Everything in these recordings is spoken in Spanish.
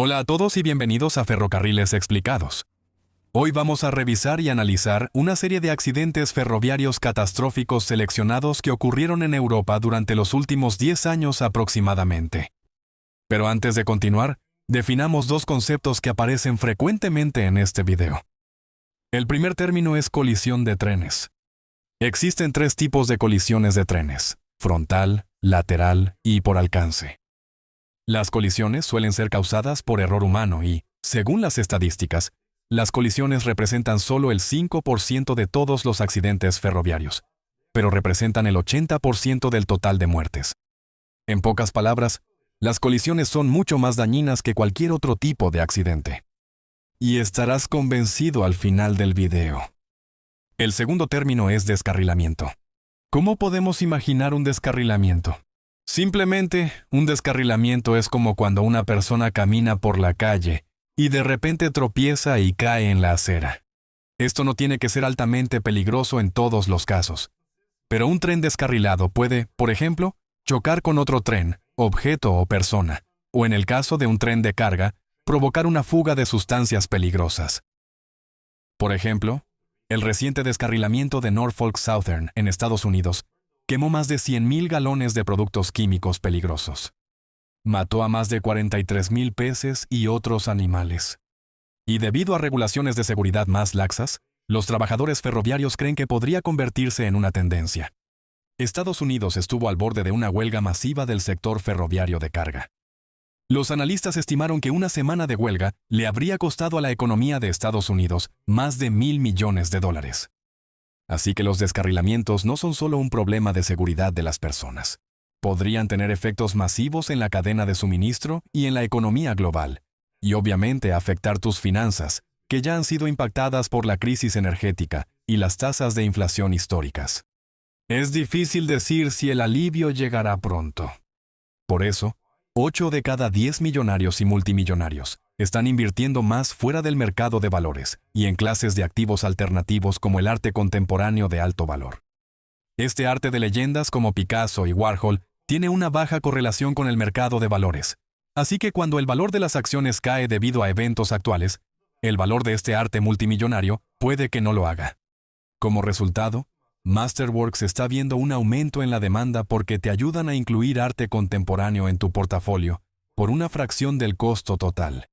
Hola a todos y bienvenidos a Ferrocarriles Explicados. Hoy vamos a revisar y analizar una serie de accidentes ferroviarios catastróficos seleccionados que ocurrieron en Europa durante los últimos 10 años aproximadamente. Pero antes de continuar, definamos dos conceptos que aparecen frecuentemente en este video. El primer término es colisión de trenes. Existen tres tipos de colisiones de trenes: frontal, lateral y por alcance. Las colisiones suelen ser causadas por error humano y, según las estadísticas, las colisiones representan solo el 5% de todos los accidentes ferroviarios, pero representan el 80% del total de muertes. En pocas palabras, las colisiones son mucho más dañinas que cualquier otro tipo de accidente. Y estarás convencido al final del video. El segundo término es descarrilamiento. ¿Cómo podemos imaginar un descarrilamiento? Simplemente, un descarrilamiento es como cuando una persona camina por la calle y de repente tropieza y cae en la acera. Esto no tiene que ser altamente peligroso en todos los casos, pero un tren descarrilado puede, por ejemplo, chocar con otro tren, objeto o persona, o en el caso de un tren de carga, provocar una fuga de sustancias peligrosas. Por ejemplo, el reciente descarrilamiento de Norfolk Southern en Estados Unidos quemó más de 100,000 galones de productos químicos peligrosos. Mató a más de 43,000 peces y otros animales. Y debido a regulaciones de seguridad más laxas, los trabajadores ferroviarios creen que podría convertirse en una tendencia. Estados Unidos estuvo al borde de una huelga masiva del sector ferroviario de carga. Los analistas estimaron que una semana de huelga le habría costado a la economía de Estados Unidos más de $1,000 millones. Así que los descarrilamientos no son solo un problema de seguridad de las personas. Podrían tener efectos masivos en la cadena de suministro y en la economía global, y obviamente afectar tus finanzas, que ya han sido impactadas por la crisis energética y las tasas de inflación históricas. Es difícil decir si el alivio llegará pronto. Por eso, 8 de cada 10 millonarios y multimillonarios están invirtiendo más fuera del mercado de valores y en clases de activos alternativos como el arte contemporáneo de alto valor. Este arte de leyendas como Picasso y Warhol tiene una baja correlación con el mercado de valores, así que cuando el valor de las acciones cae debido a eventos actuales, el valor de este arte multimillonario puede que no lo haga. Como resultado, Masterworks está viendo un aumento en la demanda porque te ayudan a incluir arte contemporáneo en tu portafolio por una fracción del costo total.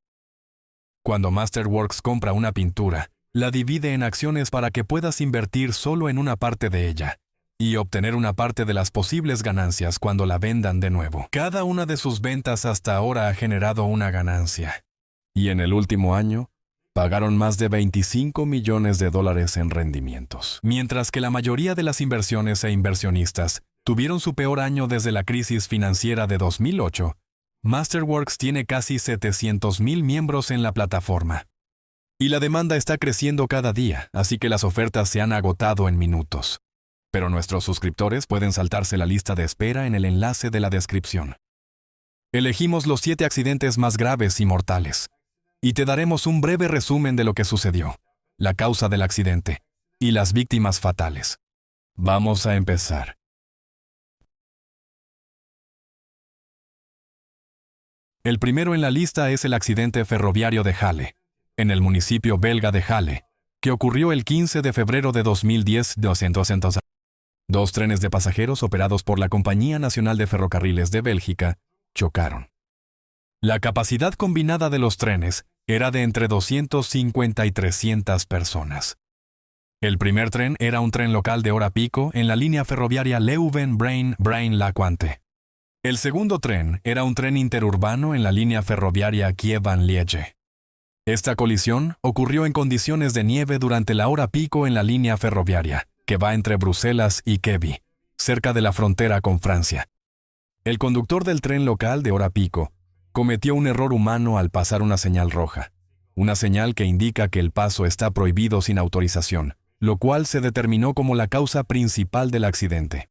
Cuando Masterworks compra una pintura, la divide en acciones para que puedas invertir solo en una parte de ella y obtener una parte de las posibles ganancias cuando la vendan de nuevo. Cada una de sus ventas hasta ahora ha generado una ganancia. Y en el último año, pagaron más de $25 millones en rendimientos. Mientras que la mayoría de las inversiones e inversionistas tuvieron su peor año desde la crisis financiera de 2008, Masterworks tiene casi 700,000 miembros en la plataforma. Y la demanda está creciendo cada día, así que las ofertas se han agotado en minutos. Pero nuestros suscriptores pueden saltarse la lista de espera en el enlace de la descripción. Elegimos los 7 accidentes más graves y mortales. Y te daremos un breve resumen de lo que sucedió, la causa del accidente y las víctimas fatales. Vamos a empezar. El primero en la lista es el accidente ferroviario de Halle, en el municipio belga de Halle, que ocurrió el 15 de febrero de 2010. 2 trenes de pasajeros operados por la Compañía Nacional de Ferrocarriles de Bélgica chocaron. La capacidad combinada de los trenes era de entre 250 y 300 personas. El primer tren era un tren local de hora pico en la línea ferroviaria Leuven-Braine-Laquante. El segundo tren era un tren interurbano en la línea ferroviaria Kiev-Liege. Esta colisión ocurrió en condiciones de nieve durante la hora pico en la línea ferroviaria, que va entre Bruselas y Kévy, cerca de la frontera con Francia. El conductor del tren local de hora pico cometió un error humano al pasar una señal roja, una señal que indica que el paso está prohibido sin autorización, lo cual se determinó como la causa principal del accidente.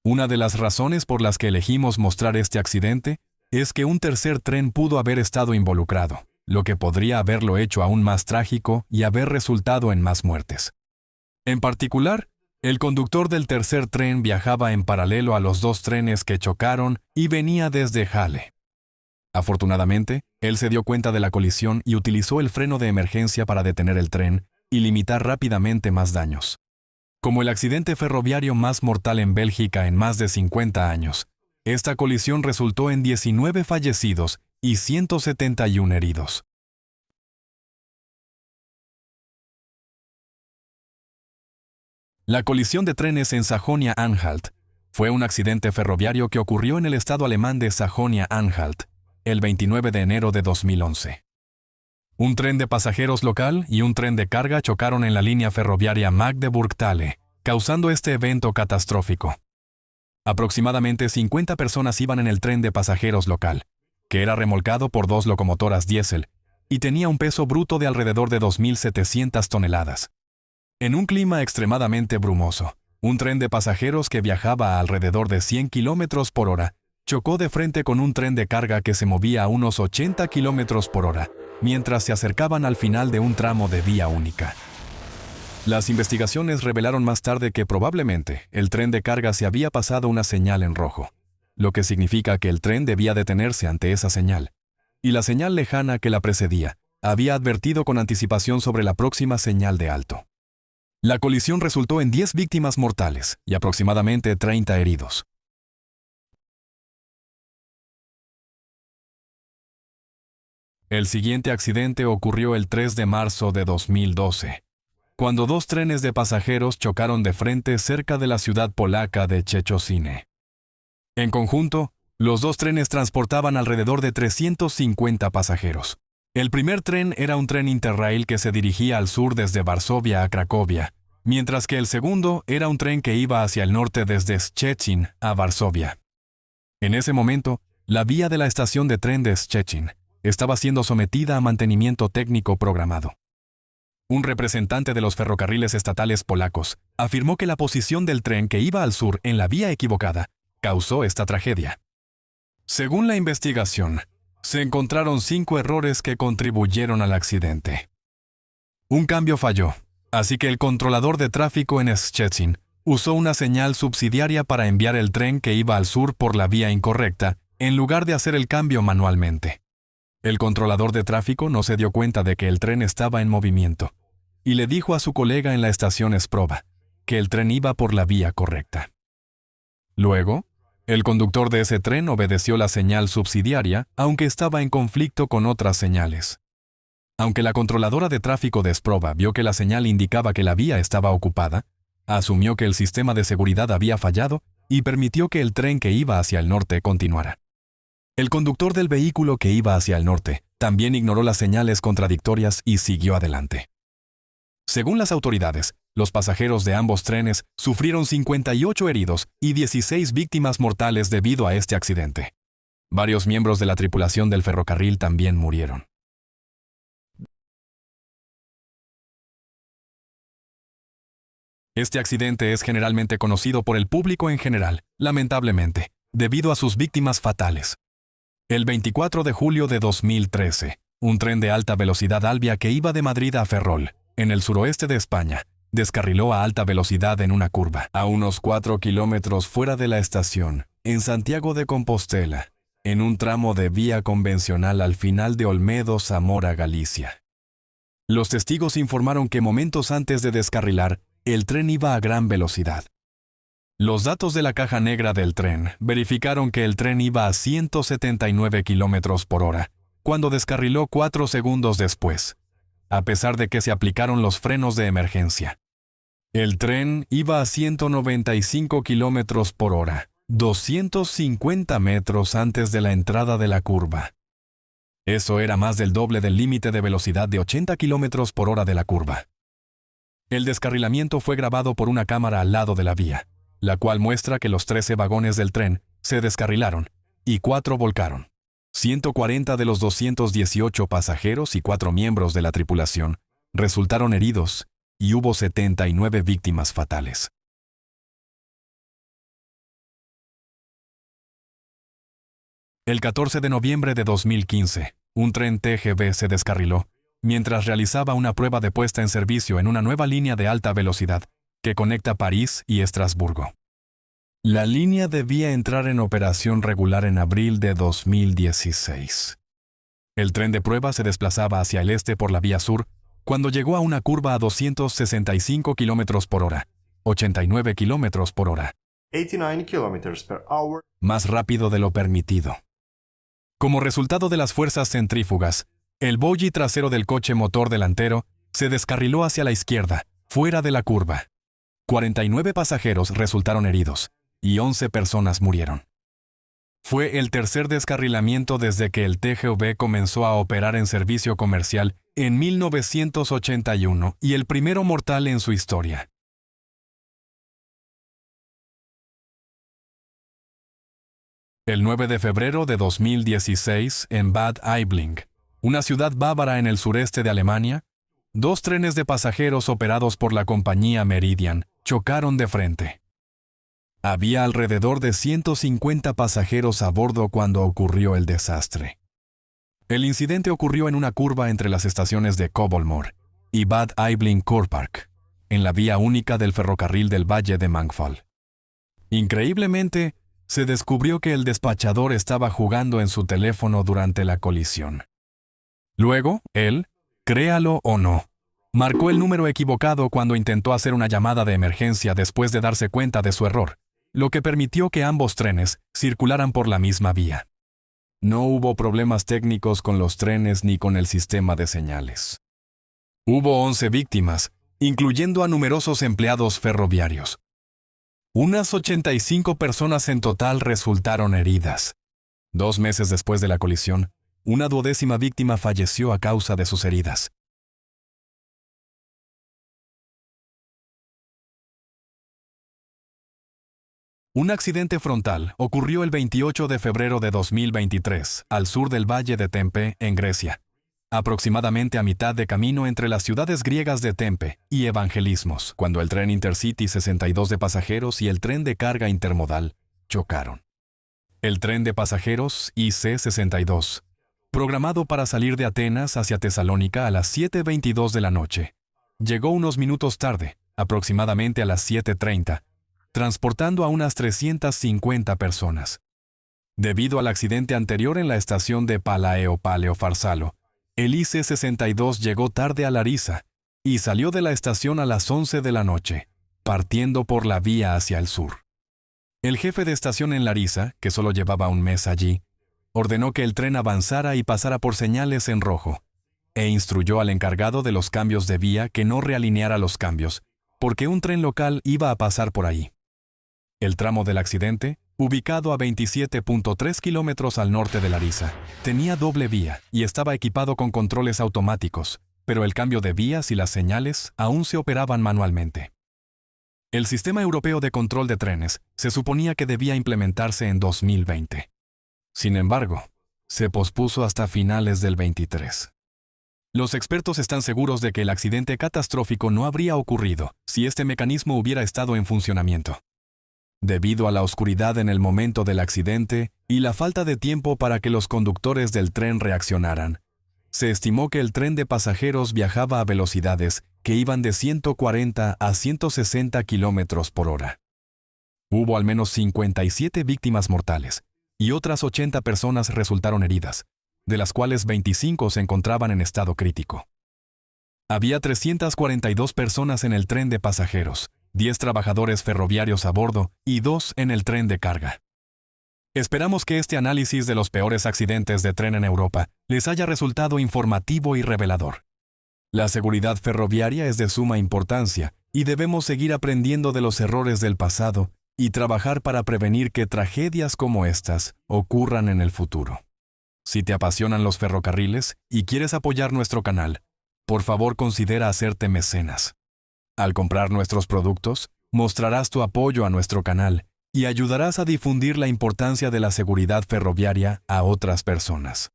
Una de las razones por las que elegimos mostrar este accidente es que un tercer tren pudo haber estado involucrado, lo que podría haberlo hecho aún más trágico y haber resultado en más muertes. En particular, el conductor del tercer tren viajaba en paralelo a los 2 trenes que chocaron y venía desde Halle. Afortunadamente, él se dio cuenta de la colisión y utilizó el freno de emergencia para detener el tren y limitar rápidamente más daños. Como el accidente ferroviario más mortal en Bélgica en más de 50 años, esta colisión resultó en 19 fallecidos y 171 heridos. La colisión de trenes en Sajonia-Anhalt fue un accidente ferroviario que ocurrió en el estado alemán de Sajonia-Anhalt el 29 de enero de 2011. Un tren de pasajeros local y un tren de carga chocaron en la línea ferroviaria Magdeburg-Thale, causando este evento catastrófico. Aproximadamente 50 personas iban en el tren de pasajeros local, que era remolcado por 2 locomotoras diésel y tenía un peso bruto de alrededor de 2.700 toneladas. En un clima extremadamente brumoso, un tren de pasajeros que viajaba a alrededor de 100 km por hora chocó de frente con un tren de carga que se movía a unos 80 km por hora, mientras se acercaban al final de un tramo de vía única. Las investigaciones revelaron más tarde que probablemente el tren de carga se había pasado una señal en rojo, lo que significa que el tren debía detenerse ante esa señal, y la señal lejana que la precedía había advertido con anticipación sobre la próxima señal de alto. La colisión resultó en 10 víctimas mortales y aproximadamente 30 heridos. El siguiente accidente ocurrió el 3 de marzo de 2012, cuando 2 trenes de pasajeros chocaron de frente cerca de la ciudad polaca de Szczecin. En conjunto, los 2 trenes transportaban alrededor de 350 pasajeros. El primer tren era un tren Interrail que se dirigía al sur desde Varsovia a Cracovia, mientras que el segundo era un tren que iba hacia el norte desde Szczecin a Varsovia. En ese momento, la vía de la estación de tren de Szczecin estaba siendo sometida a mantenimiento técnico programado. Un representante de los ferrocarriles estatales polacos afirmó que la posición del tren que iba al sur en la vía equivocada causó esta tragedia. Según la investigación, se encontraron 5 errores que contribuyeron al accidente. Un cambio falló, así que el controlador de tráfico en Szczecin usó una señal subsidiaria para enviar el tren que iba al sur por la vía incorrecta, en lugar de hacer el cambio manualmente. El controlador de tráfico no se dio cuenta de que el tren estaba en movimiento, y le dijo a su colega en la estación Esprova que el tren iba por la vía correcta. Luego, el conductor de ese tren obedeció la señal subsidiaria, aunque estaba en conflicto con otras señales. Aunque la controladora de tráfico de Esprova vio que la señal indicaba que la vía estaba ocupada, asumió que el sistema de seguridad había fallado y permitió que el tren que iba hacia el norte continuara. El conductor del vehículo que iba hacia el norte también ignoró las señales contradictorias y siguió adelante. Según las autoridades, los pasajeros de ambos trenes sufrieron 58 heridos y 16 víctimas mortales debido a este accidente. Varios miembros de la tripulación del ferrocarril también murieron. Este accidente es generalmente conocido por el público en general, lamentablemente, debido a sus víctimas fatales. El 24 de julio de 2013, un tren de alta velocidad Alvia que iba de Madrid a Ferrol, en el suroeste de España, descarriló a alta velocidad en una curva, a unos 4 kilómetros fuera de la estación, en Santiago de Compostela, en un tramo de vía convencional al final de Olmedo, Zamora, Galicia. Los testigos informaron que momentos antes de descarrilar, el tren iba a gran velocidad. Los datos de la caja negra del tren verificaron que el tren iba a 179 km por hora, cuando descarriló 4 segundos después, a pesar de que se aplicaron los frenos de emergencia. El tren iba a 195 km por hora, 250 metros antes de la entrada de la curva. Eso era más del doble del límite de velocidad de 80 km por hora de la curva. El descarrilamiento fue grabado por una cámara al lado de la vía, la cual muestra que los 13 vagones del tren se descarrilaron y 4 volcaron. 140 de los 218 pasajeros y 4 miembros de la tripulación resultaron heridos y hubo 79 víctimas fatales. El 14 de noviembre de 2015, un tren TGV se descarriló mientras realizaba una prueba de puesta en servicio en una nueva línea de alta velocidad que conecta París y Estrasburgo. La línea debía entrar en operación regular en abril de 2016. El tren de prueba se desplazaba hacia el este por la vía sur cuando llegó a una curva a 265 km por hora, 89 km por hora. 89 kilometers per hour. Más rápido de lo permitido. Como resultado de las fuerzas centrífugas, el bogie trasero del coche motor delantero se descarriló hacia la izquierda, fuera de la curva. 49 pasajeros resultaron heridos y 11 personas murieron. Fue el tercer descarrilamiento desde que el TGV comenzó a operar en servicio comercial en 1981 y el primero mortal en su historia. El 9 de febrero de 2016, en Bad Aibling, una ciudad bávara en el sureste de Alemania, dos trenes de pasajeros operados por la compañía Meridian chocaron de frente. Había alrededor de 150 pasajeros a bordo cuando ocurrió el desastre. El incidente ocurrió en una curva entre las estaciones de Cobolmore y Bad Aibling Kurpark, en la vía única del ferrocarril del Valle de Mangfall. Increíblemente, se descubrió que el despachador estaba jugando en su teléfono durante la colisión. Luego, él, créalo o no, marcó el número equivocado cuando intentó hacer una llamada de emergencia después de darse cuenta de su error, lo que permitió que ambos trenes circularan por la misma vía. No hubo problemas técnicos con los trenes ni con el sistema de señales. Hubo 11 víctimas, incluyendo a numerosos empleados ferroviarios. Unas 85 personas en total resultaron heridas. 2 meses después de la colisión, una 12ª víctima falleció a causa de sus heridas. Un accidente frontal ocurrió el 28 de febrero de 2023, al sur del Valle de Tempe, en Grecia, aproximadamente a mitad de camino entre las ciudades griegas de Tempe y Evangelismos, cuando el tren Intercity 62 de pasajeros y el tren de carga intermodal chocaron. El tren de pasajeros IC62, programado para salir de Atenas hacia Tesalónica a las 7:22 de la noche, llegó unos minutos tarde, aproximadamente a las 7:30, transportando a unas 350 personas. Debido al accidente anterior en la estación de Paleo-Farsalo, el IC62 llegó tarde a Larisa y salió de la estación a las 11 de la noche, partiendo por la vía hacia el sur. El jefe de estación en Larisa, que solo llevaba un mes allí, ordenó que el tren avanzara y pasara por señales en rojo, e instruyó al encargado de los cambios de vía que no realineara los cambios, porque un tren local iba a pasar por ahí. El tramo del accidente, ubicado a 27.3 kilómetros al norte de Larisa, tenía doble vía y estaba equipado con controles automáticos, pero el cambio de vías y las señales aún se operaban manualmente. El sistema europeo de control de trenes se suponía que debía implementarse en 2020. Sin embargo, se pospuso hasta finales del 23. Los expertos están seguros de que el accidente catastrófico no habría ocurrido si este mecanismo hubiera estado en funcionamiento. Debido a la oscuridad en el momento del accidente y la falta de tiempo para que los conductores del tren reaccionaran, se estimó que el tren de pasajeros viajaba a velocidades que iban de 140 a 160 kilómetros por hora. Hubo al menos 57 víctimas mortales y otras 80 personas resultaron heridas, de las cuales 25 se encontraban en estado crítico. Había 342 personas en el tren de pasajeros, 10 trabajadores ferroviarios a bordo y 2 en el tren de carga. Esperamos que este análisis de los peores accidentes de tren en Europa les haya resultado informativo y revelador. La seguridad ferroviaria es de suma importancia y debemos seguir aprendiendo de los errores del pasado y trabajar para prevenir que tragedias como estas ocurran en el futuro. Si te apasionan los ferrocarriles y quieres apoyar nuestro canal, por favor considera hacerte mecenas. Al comprar nuestros productos, mostrarás tu apoyo a nuestro canal y ayudarás a difundir la importancia de la seguridad ferroviaria a otras personas.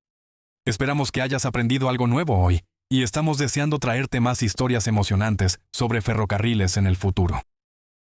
Esperamos que hayas aprendido algo nuevo hoy y estamos deseando traerte más historias emocionantes sobre ferrocarriles en el futuro.